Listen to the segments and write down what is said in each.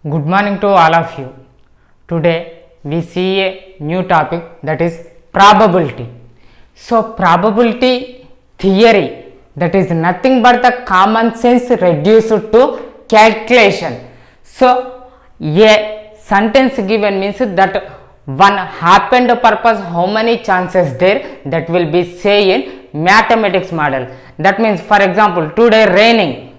Good morning to all of you. Today we see a new topic, that is probability. So probability theory, that is nothing but the common sense reduced to calculation. So a sentence given means that one happened purpose, how many chances there, that will be say in mathematics model. That means, for example, today raining.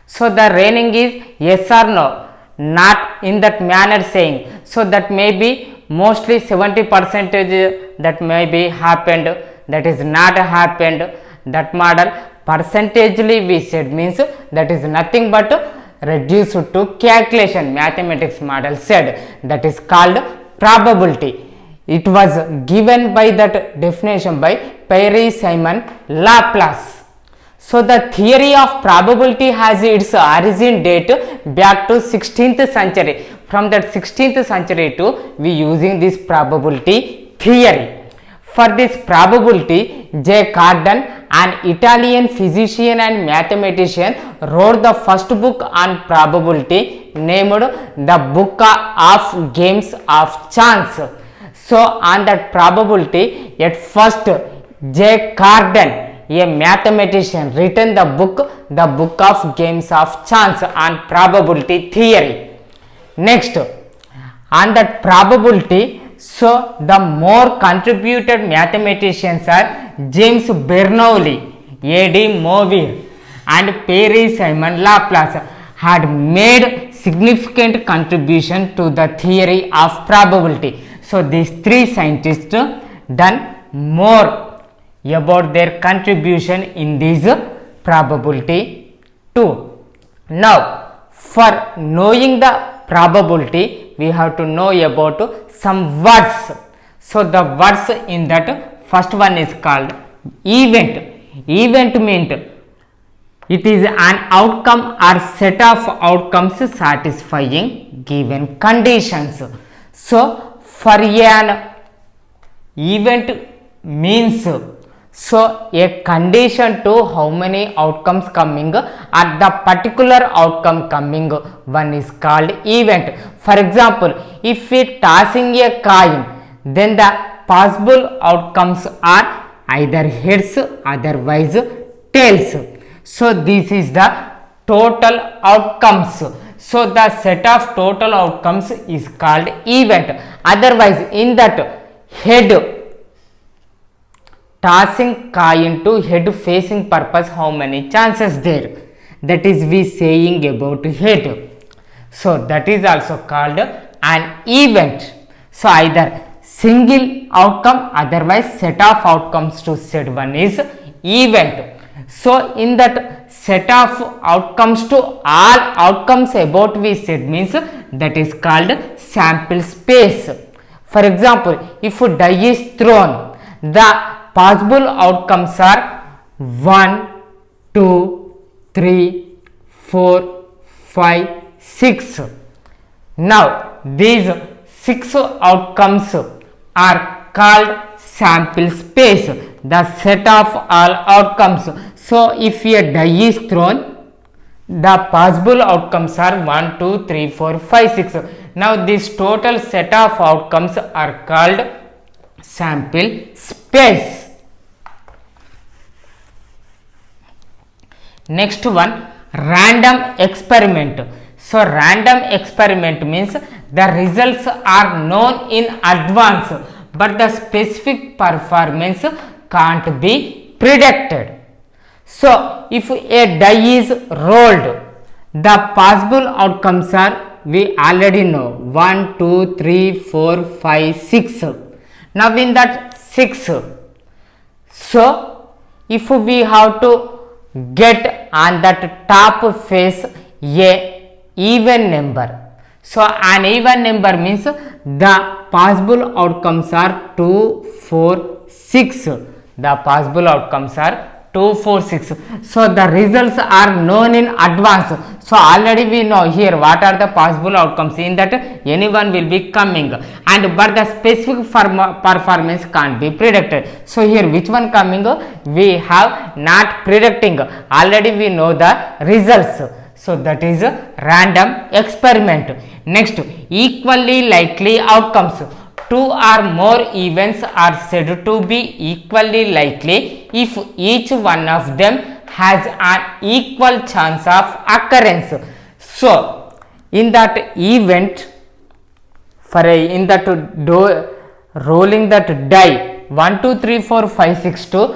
So the raining is yes or no, not in that manner saying. So that may be mostly 70% that may be happened, that is not happened. That model percentagely we said means that is nothing but reduced to calculation. Mathematics model said that is called probability. It was given by that definition by Parry-Simon Laplace. So the theory of probability has its origin date back to 16th century. From that 16th century to we using this probability theory. For this probability, J. Cardan, an Italian physician and mathematician, wrote the first book on probability named the Book of Games of Chance. So on that probability, at first J. Cardan, a mathematician, written the Book of Games of Chance on probability theory. Next, on that probability, so the more contributed mathematicians are James Bernoulli, A.D. Moivre and Parry-Simon Laplace had made significant contribution to the theory of probability. So these three scientists done more about their contribution in this probability too. Now, for knowing the probability, we have to know about some words. So the words in that, first one is called event. Event means it is an outcome or set of outcomes satisfying given conditions. So for an event means, so a condition to how many outcomes coming at the particular outcome coming one is called event. For example, if we tossing a coin, then the possible outcomes are either heads, otherwise tails. So this is the total outcomes. So the set of total outcomes is called event. Otherwise, in that head, tossing coin to head facing purpose, how many chances there, that is we saying about head. So that is also called an event. So either single outcome, otherwise set of outcomes to said one is event. So in that set of outcomes to all outcomes about we said means that is called sample space. For example, if a die is thrown, the possible outcomes are 1, 2, 3, 4, 5, 6. Now these 6 outcomes are called sample space, the set of all outcomes. So if a die is thrown, the possible outcomes are 1, 2, 3, 4, 5, 6. Now this total set of outcomes are called sample space. Next one, random experiment. So random experiment means the results are known in advance, but the specific performance can't be predicted. So if a die is rolled, the possible outcomes are, we already know, 1, 2, 3, 4, 5, 6. Now in that 6, so if we have to get on that top face a even number. So an even number means the possible outcomes are 2, 4, 6. The possible outcomes are 2, 4, 6. So the results are known in advance. So already we know here what are the possible outcomes, in that anyone will be coming, and but the specific performance can't be predicted. So here which one coming, we have not predicting, already we know the results. So that is a random experiment. Next, equally likely outcomes. Two or more events are said to be equally likely if each one of them has an equal chance of occurrence. So in that event, in that rolling that die 1 2 3 4 5 6 2,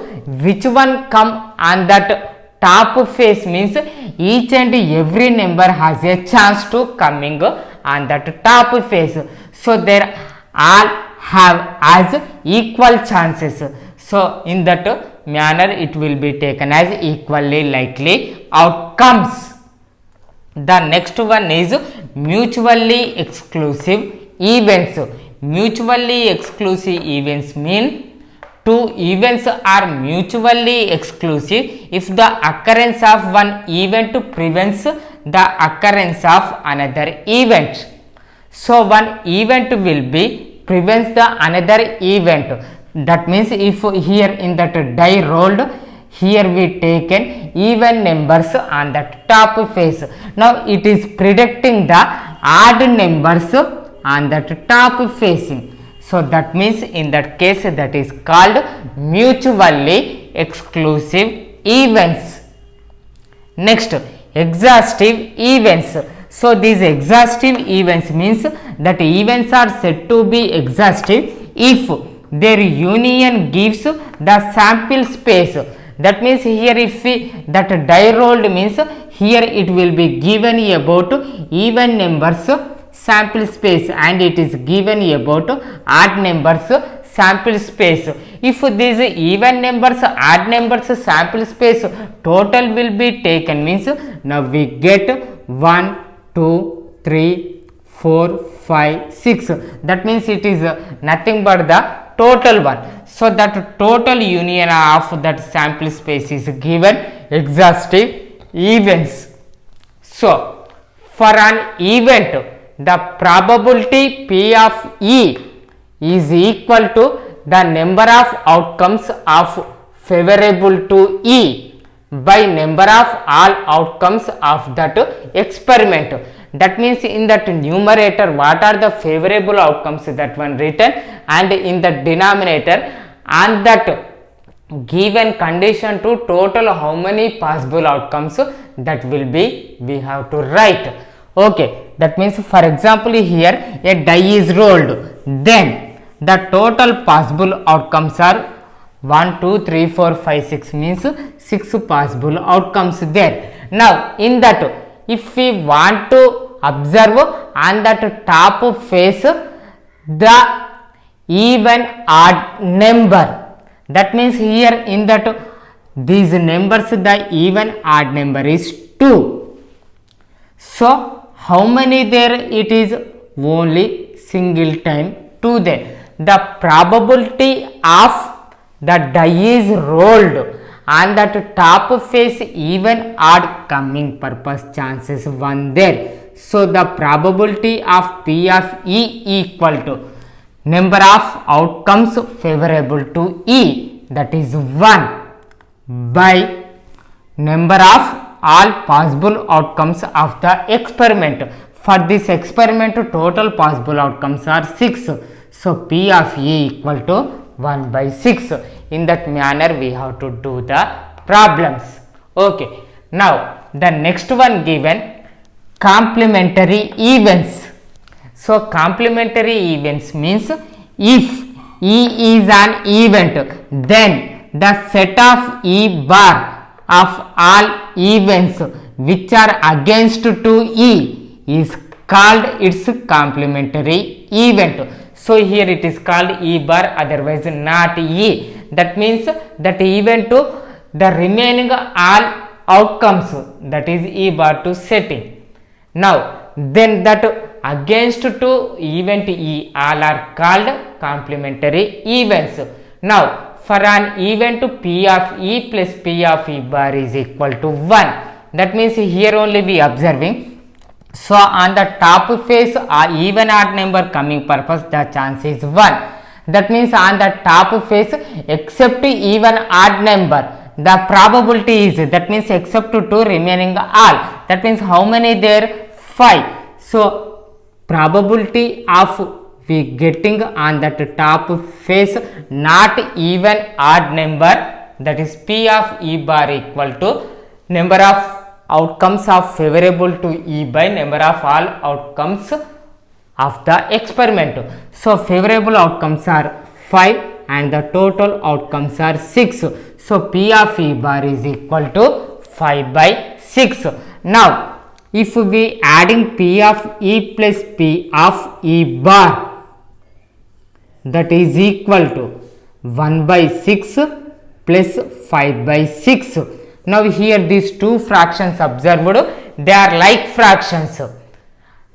which one come on that top face means each and every number has a chance to coming on that top face. So there all have as equal chances. So in that manner it will be taken as equally likely outcomes. The next one is mutually exclusive events. Mutually exclusive events mean two events are mutually exclusive if the occurrence of one event prevents the occurrence of another event. So one event will be prevents the another event. That means if here in that die rolled, here we taken even numbers on that top face. Now it is predicting the odd numbers on that top facing. So that means in that case that is called mutually exclusive events. Next, exhaustive events. So these exhaustive events means that events are said to be exhaustive if their union gives the sample space. That means here if we that die rolled means here it will be given about even numbers sample space and it is given about odd numbers sample space. If these even numbers odd numbers sample space total will be taken means now we get 1 2 3 4 5 6. That means it is nothing but the total one. So that total union of that sample space is given exhaustive events. So for an event the probability P of E is equal to the number of outcomes of favorable to E by number of all outcomes of that experiment. That means in that numerator what are the favorable outcomes that one written, and in the denominator and that given condition to total how many possible outcomes that will be we have to write. Okay, that means for example here a die is rolled, then the total possible outcomes are 1 2 3 4 5 6 means 6 possible outcomes there. Now in that if we want to observe on that top face the even odd number, that means here in that these numbers the even odd number is 2. So how many there it is only single time 2 there. The probability of the die is rolled on that top face even odd coming purpose chances 1 there. So the probability of P of E equal to number of outcomes favorable to E, that is 1 by number of all possible outcomes of the experiment. For this experiment total possible outcomes are 6. So P of E equal to 1 by 6. In that manner we have to do the problems. Okay, now the next one given complementary events. So complementary events means if E is an event, then the set of E bar of all events which are against to E is called its complementary event. So here it is called E bar, otherwise not E. That means that event to the remaining all outcomes, that is E bar to setting. Now then that against to event E all are called complementary events. Now for an event P of E plus P of E bar is equal to 1. That means here only we observing. So on the top face even odd number coming purpose the chance is 1. That means on the top face except even odd number the probability is, that means except 2 remaining all, that means how many there, 5. So probability of we getting on that top face not even odd number, that is P of E bar equal to number of outcomes of favorable to E by number of all outcomes of the experiment. So favorable outcomes are 5 and the total outcomes are 6. So P of E bar is equal to 5 by 6. Now if we adding P of E plus P of E bar, that is equal to 1 by 6 plus 5 by 6. Now here these two fractions observed, they are like fractions,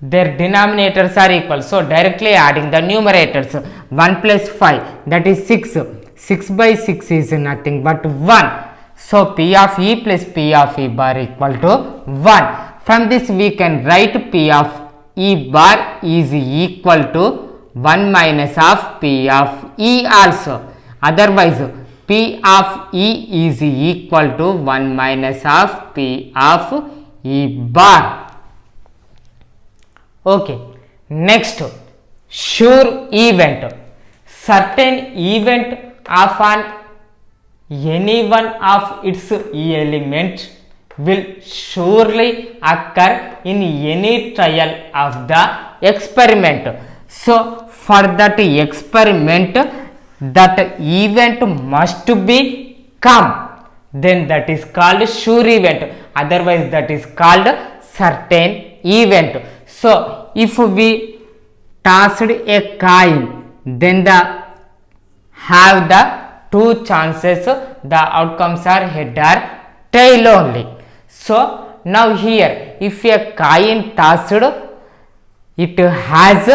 their denominators are equal, so directly adding the numerators, 1 plus 5, that is 6, 6 by 6 is nothing but 1. So P of E plus P of E bar equal to 1. From this we can write P of E bar is equal to 1 minus of P of E also, otherwise P of E is equal to 1 minus of P of E bar. Okay, next, sure event. Certain event of any one of its elements will surely occur in any trial of the experiment. So for that experiment, that event must be come, then that is called sure event, otherwise that is called certain event. So if we tossed a coin, then the have the two chances, the outcomes are head or tail only. So now here if a coin tossed, it has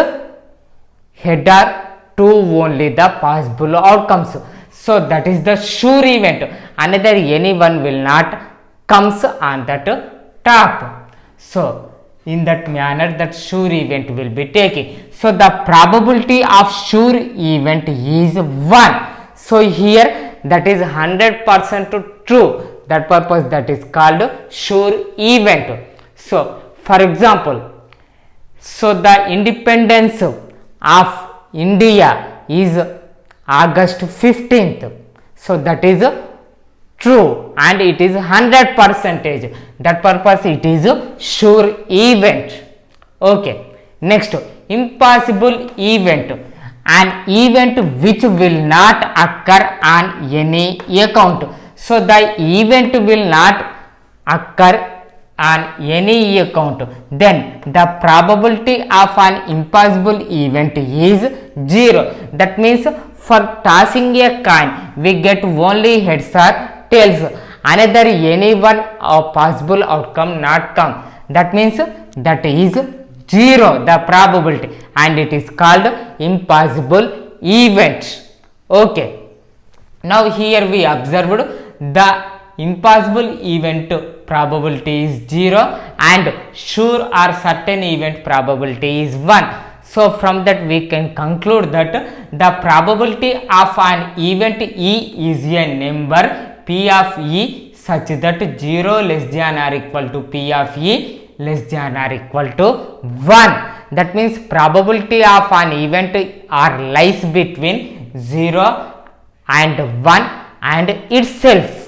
head or two only the possible outcomes, so that is the sure event, another anyone will not comes on that top. So in that manner that sure event will be taken. So the probability of sure event is 1. So here that is 100% true, that purpose that is called sure event. So for example, so the independence of India is August 15th, so that is true and it is 100%, that purpose it is sure event. Okay, next, impossible event, an event which will not occur on any account. So the event will not occur on any account, then the probability of an impossible event is 0. That means for tossing a coin we get only heads or tails, another any one possible outcome not come, that means that is 0 the probability, and it is called impossible event. Okay, now here we observed the impossible event probability is 0 and sure or certain event probability is 1. So from that we can conclude that the probability of an event E is a number P of E such that 0 less than or equal to P of E less than or equal to 1. That means probability of an event are lies between 0 and 1 and itself.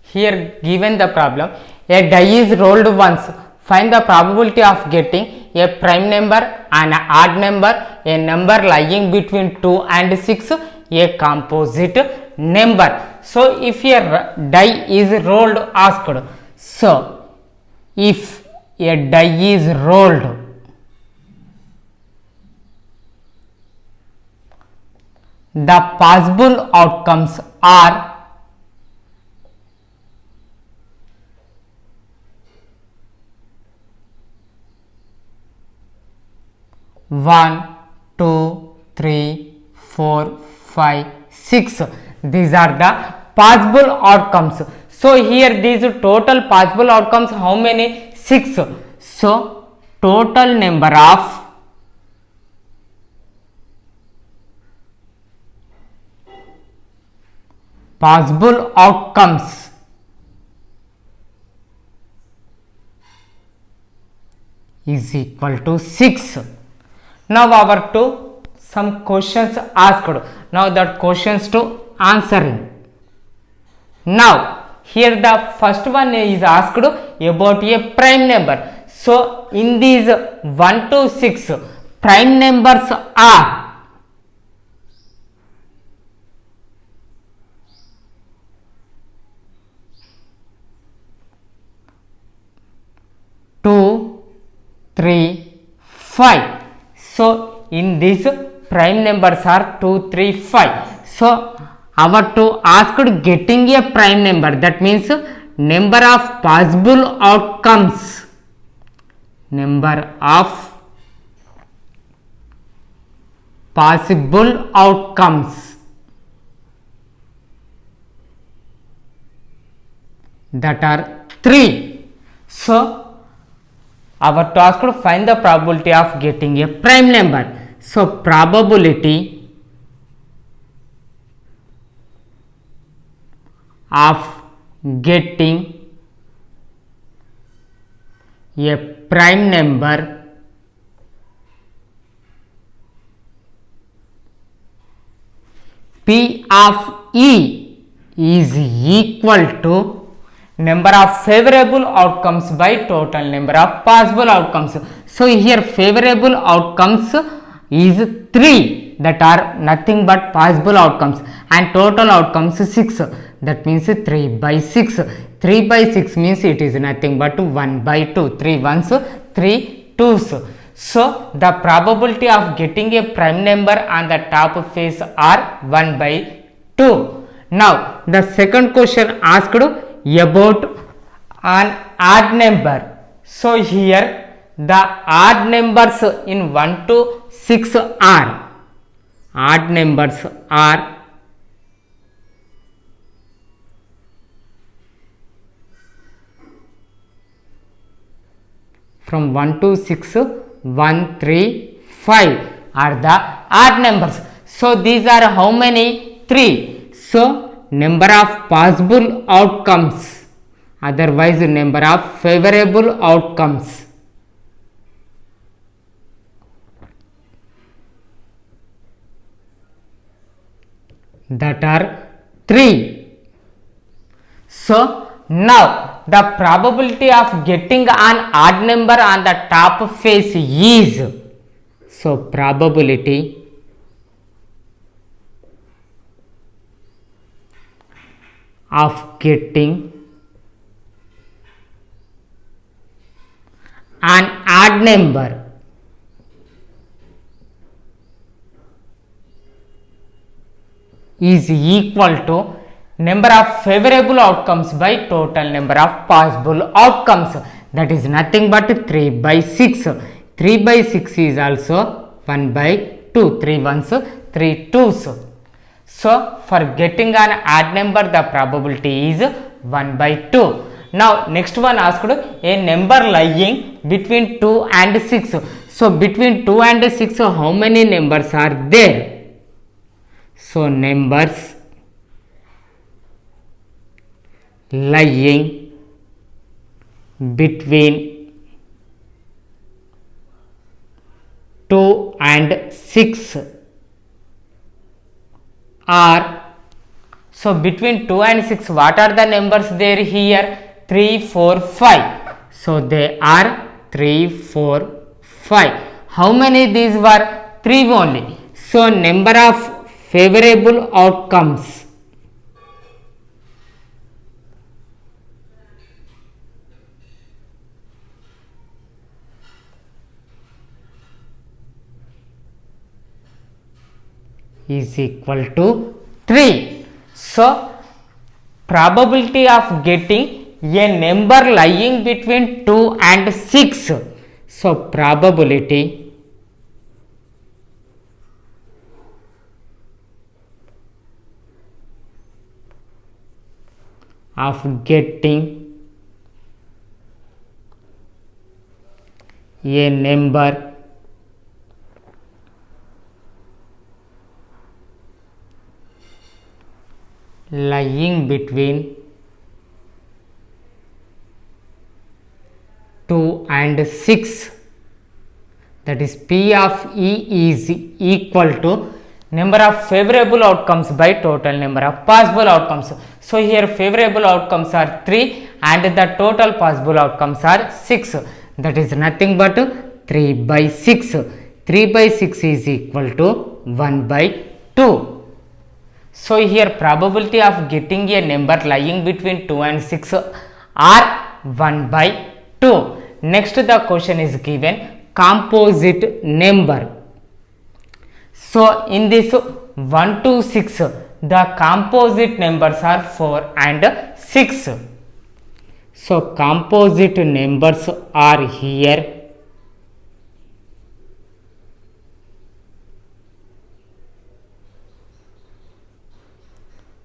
Here given the problem, a die is rolled once, find the probability of getting a prime number, an odd number, a number lying between 2 and 6, a composite number. So if a die is rolled asked, so if a die is rolled, the possible outcomes are 1, 2, 3, 4, 5, 6. These are the possible outcomes. So here these total possible outcomes how many? 6. So total number of possible outcomes is equal to 6. Now our to some questions asked. Now that questions to answering. Now here the first one is asked about a prime number. So in these 1 to 6 prime numbers are 2, 3, 5. So in these prime numbers are 2, 3, 5. So our to asked getting a prime number, that means number of possible outcomes. Number of possible outcomes that are 3. So our task to find the probability of getting a prime number. So probability of getting a prime number P of E is equal to number of favorable outcomes by total number of possible outcomes. So here favorable outcomes is 3, that are nothing but possible outcomes, and total outcomes 6, that means 3 by 6. 3 by 6 means it is nothing but 1 by 2. 3 ones, 3 twos. So the probability of getting a prime number on the top face are 1 by 2. Now the second question asked about an odd number. So here the odd numbers in 1 to 6 are odd numbers are from 1 to 6, 1, 3, 5 are the odd numbers. So these are how many? 3. So number of possible outcomes, otherwise number of favorable outcomes, that are 3. So now the probability of getting an odd number on the top face is, so probability of getting an odd number is equal to number of favorable outcomes by total number of possible outcomes, that is nothing but 3 by 6. 3 by 6 is also 1 by 2. 3 ones, 3 twos. So for getting an odd number the probability is 1 by 2. Now next one asked a number lying between 2 and 6. So between 2 and 6 how many numbers are there? So numbers lying between 2 and 6 are, so between 2 and 6 what are the numbers there here? 3, 4, 5. So they are 3, 4, 5. How many these were? 3 only. So number of favorable outcomes is equal to 3. So probability of getting a number lying between 2 and 6. So probability of getting a number lying between 2 and 6, that is P of E is equal to number of favorable outcomes by total number of possible outcomes. So here favorable outcomes are 3 and the total possible outcomes are 6, that is nothing but 3 by 6. 3 by 6 is equal to 1 by 2. So here probability of getting a number lying between 2 and 6 are 1 by 2. Next the question is given composite number. So in this 1 to 6 the composite numbers are 4 and 6. So composite numbers are here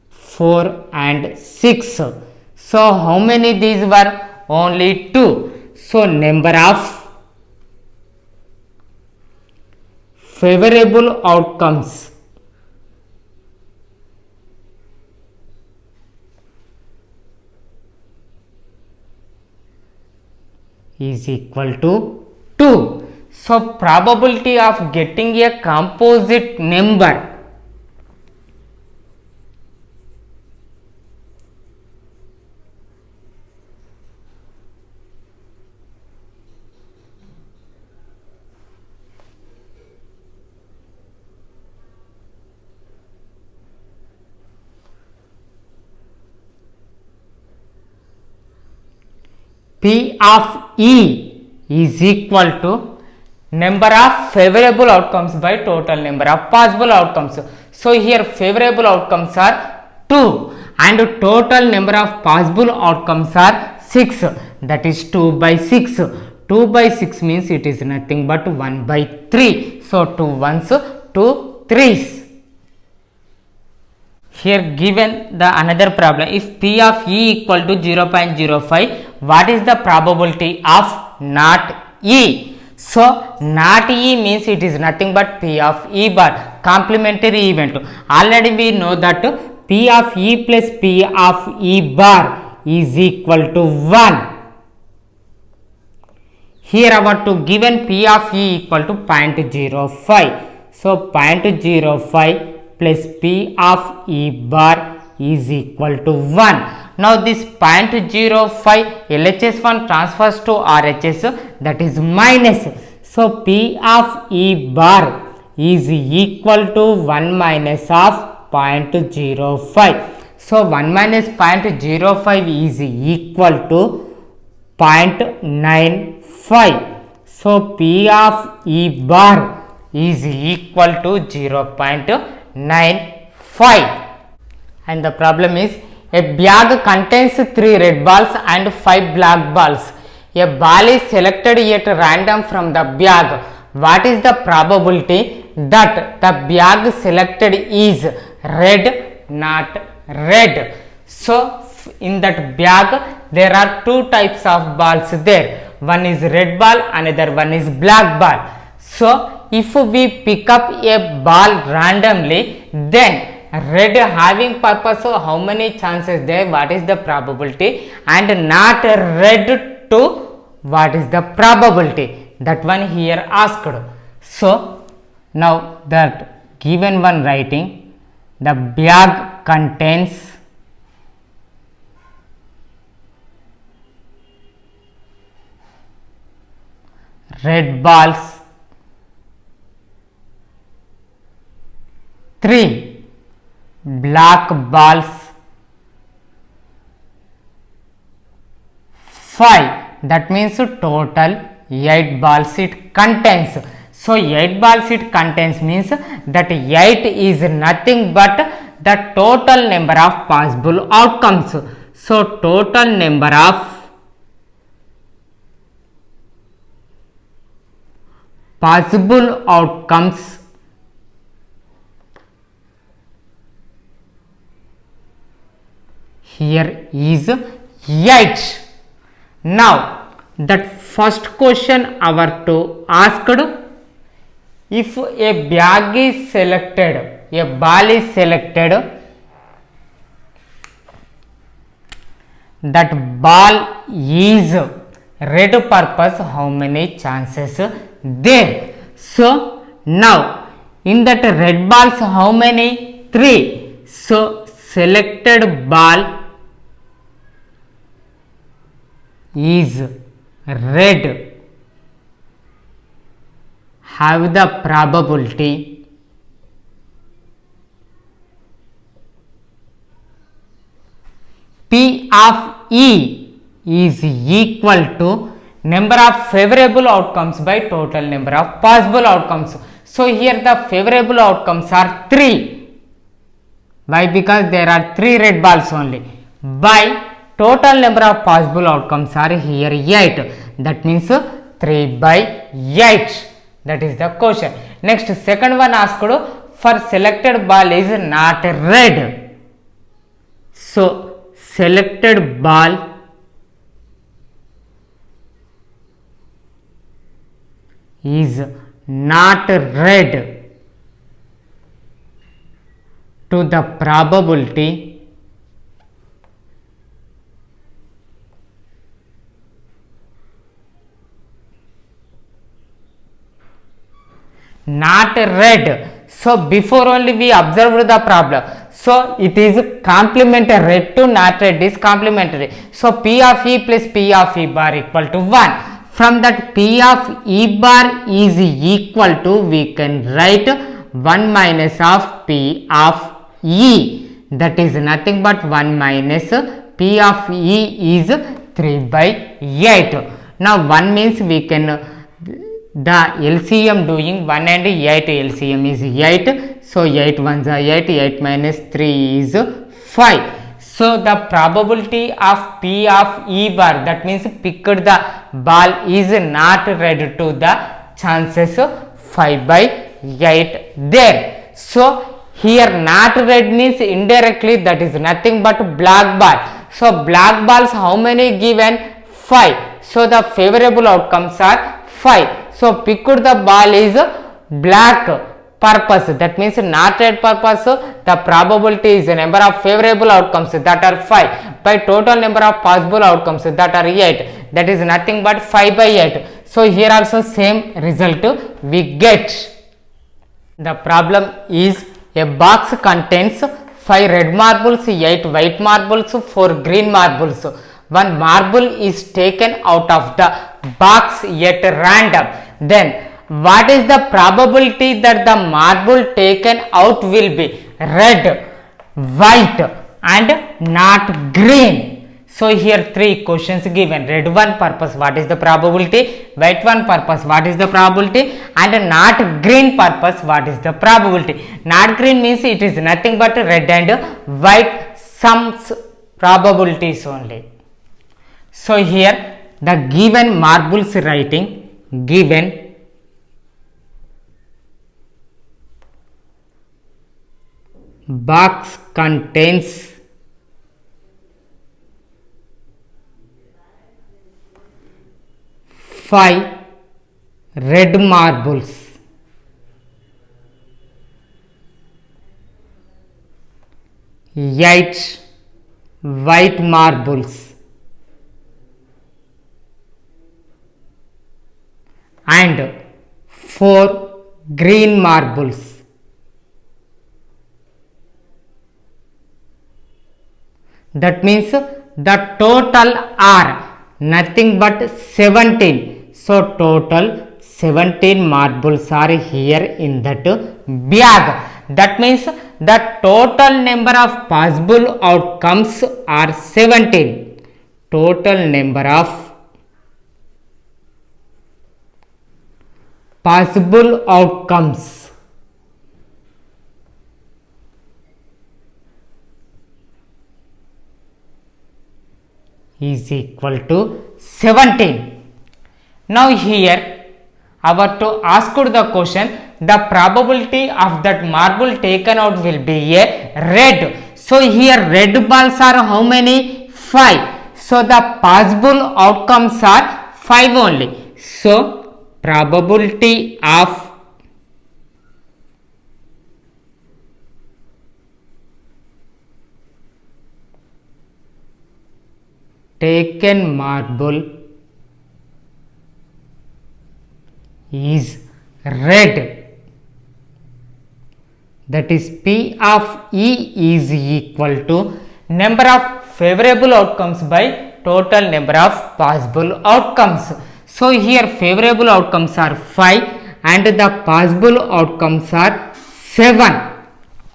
4 and 6. So how many these were? Only 2. So number of favorable outcomes is equal to 2. So probability of getting a composite number P of E is equal to number of favorable outcomes by total number of possible outcomes. So here favorable outcomes are 2 and total number of possible outcomes are 6, that is 2 by 6. 2 by 6 means it is nothing but 1 by 3. So 2 ones, 2 threes. Here given the another problem, if P of E equal to 0.05, what is the probability of not E? So not E means it is nothing but P of E bar, complementary event. Already we know that P of E plus P of E bar is equal to 1. Here our to given P of E equal to 0.05. So 0.05 plus P of E bar is equal to 1. Now this 0.05 LHS1 transfers to RHS, that is minus. So P of E bar is equal to 1 minus of 0.05. So 1 minus 0.05 is equal to 0.95. So P of E bar is equal to 0.95. And the problem is a bag contains 3 red balls and 5 black balls. A ball is selected at random from the bag. What is the probability that the bag selected is red, not red? So in that bag there are 2 types of balls there. One is red ball, another one is black ball. So if we pick up a ball randomly, then red having purpose, so how many chances there, what is the probability, and not red to what is the probability, that one here asked. So now that given one writing, the bag contains red balls 3, black balls 5, that means total 8 balls it contains. So 8 balls it contains means that 8 is nothing but the total number of possible outcomes. So total number of possible outcomes here is 8. Now that first question our to asked, if a bag is selected, a ball is selected that ball is red purpose, how many chances there? So now in that red balls how many? 3. So selected ball is red have the probability P of E is equal to number of favorable outcomes by total number of possible outcomes. So here the favorable outcomes are 3. Why? Because there are 3 red balls only. By total number of possible outcomes are here 8. That means 3 by 8. That is the question. Next, second one asked for selected ball is not red. So selected ball is not red to the probability not red. So before only we observed the problem. So it is complementary. Red to not red is complementary. So P of E plus P of E bar equal to 1. From that P of E bar is equal to, we can write 1 minus of P of E. That is nothing but 1 minus P of E is 3 by 8. Now 1 means we can the LCM doing 1 and 8, LCM is 8. So 8 ones are 8, 8 minus 3 is 5. So the probability of P of E bar, that means picked the ball is not red to the chances 5 by 8 there. So here not red means indirectly that is nothing but black ball. So black balls how many given? 5. So the favorable outcomes are 5. So picked the ball is black purpose, that means not red purpose. The probability is the number of favorable outcomes that are 5 by total number of possible outcomes that are 8, that is nothing but 5 by 8. So here also same result we get. The problem is a box contains 5 red marbles, 8 white marbles, 4 green marbles. One marble is taken out of the box at random. Then what is the probability that the marble taken out will be red, white and not green? So here 3 questions given. Red one purpose, what is the probability? White one purpose, what is the probability? And not green purpose, what is the probability? Not green means it is nothing but red and white sums probabilities only. So here the given marbles writing, given box contains 5 red marbles, 8 white marbles and 4 green marbles. That means the total are nothing but 17. So total 17 marbles are here in that bag. That means the total number of possible outcomes are 17. Total number of possible outcomes is equal to 17. Now here our to ask the question, the probability of that marble taken out will be a red. So here red balls are how many? 5. So the possible outcomes are 5 only. So probability of taken marble is red, that is P of E is equal to number of favorable outcomes by total number of possible outcomes. So here favorable outcomes are 5 and the possible outcomes are 7.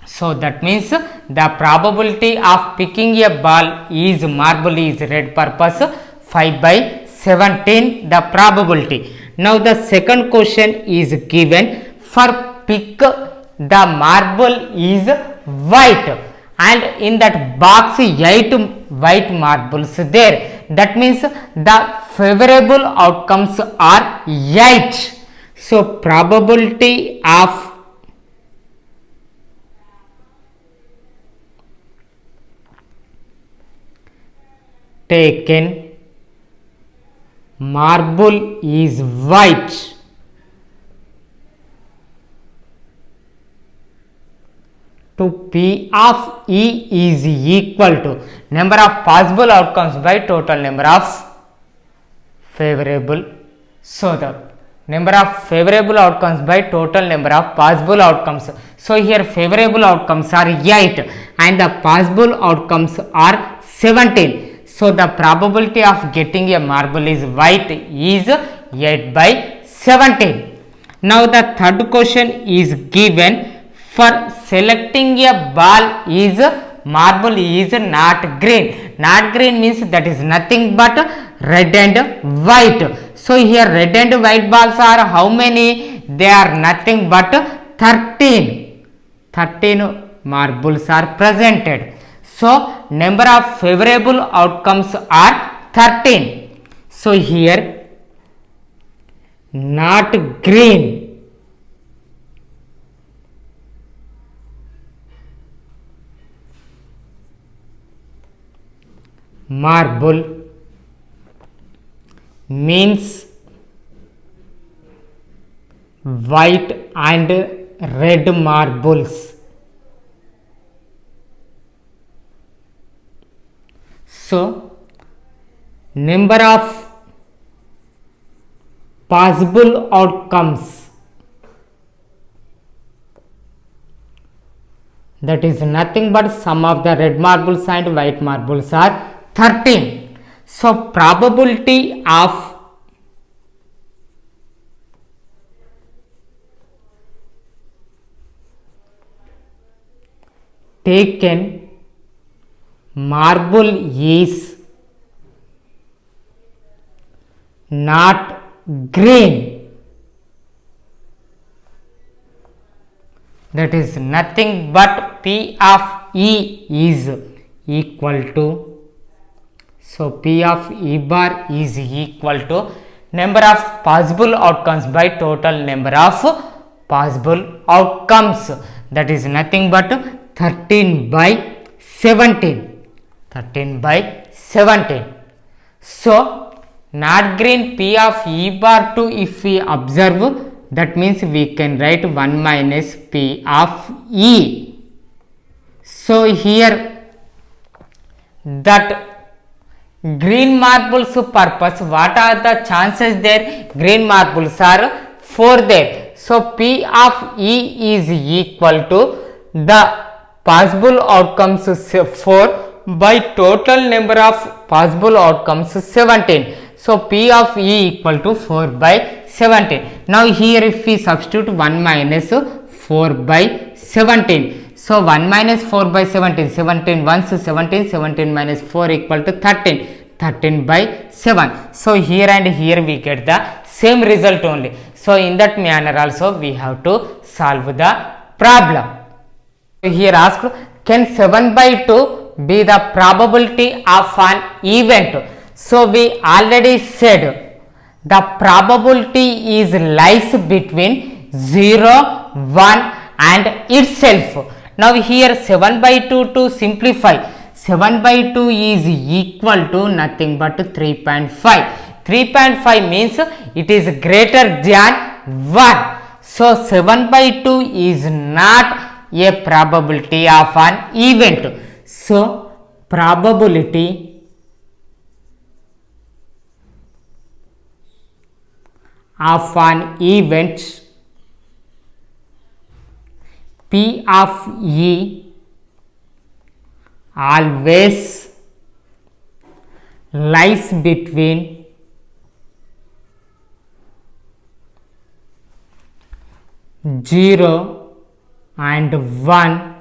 So that means the probability of picking a ball is marble is red purpose 5 by 17 the probability. Now the second question is given for pick the marble is white and in that box 8 white marbles there. That means the favorable outcomes are 8. So probability of taken marble is white to P of E is equal to number of possible outcomes by total number of favorable. So the number of favorable outcomes by total number of possible outcomes. So here favorable outcomes are 8 and the possible outcomes are 17. So the probability of getting a marble is white is 8 by 17. Now the third question is given for selecting a ball is marble is not green. Not green means that is nothing but red and white. So here red and white balls are how many? They are nothing but 13. 13 marbles are presented. So number of favorable outcomes are 13. So here not green marble means white and red marbles. So number of possible outcomes, that is nothing but sum of the red marbles and white marbles are 13. So probability of taken marble is not green, that is nothing but P of E is equal to, so P of E bar is equal to number of possible outcomes by total number of possible outcomes, that is nothing but 13 by 17. 13 by 17. So not green P of E bar 2 if we observe, that means we can write 1 minus P of E. So here that green marbles purpose, what are the chances there? Green marbles are 4 there. So P of E is equal to the possible outcomes 4 by total number of possible outcomes 17. So P of E equal to 4 by 17. Now here if we substitute 1 minus 4 by 17. So 1 minus 4 by 17, 17 once 17, 17 minus 4 equal to 13, 13 by 7. So here and here we get the same result only. So in that manner also we have to solve the problem. Here asked, can 7 by 2 be the probability of an event? So we already said the probability is lies between 0, 1 and itself. Now here 7 by 2 to simplify, 7 by 2 is equal to nothing but 3.5. 3.5 means it is greater than 1. So 7 by 2 is not a probability of an event. So probability of an event P of E always lies between 0 and 1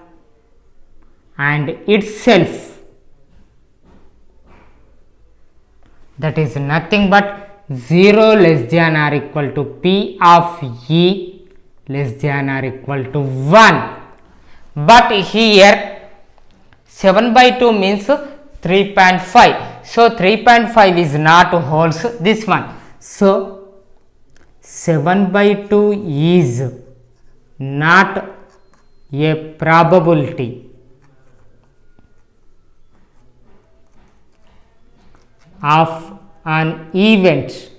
and itself, that is nothing but 0 less than or equal to P of E less than or equal to 1. But here 7 by 2 means 3.5. So 3.5 is not holds this one. So 7 by 2 is not a probability of an event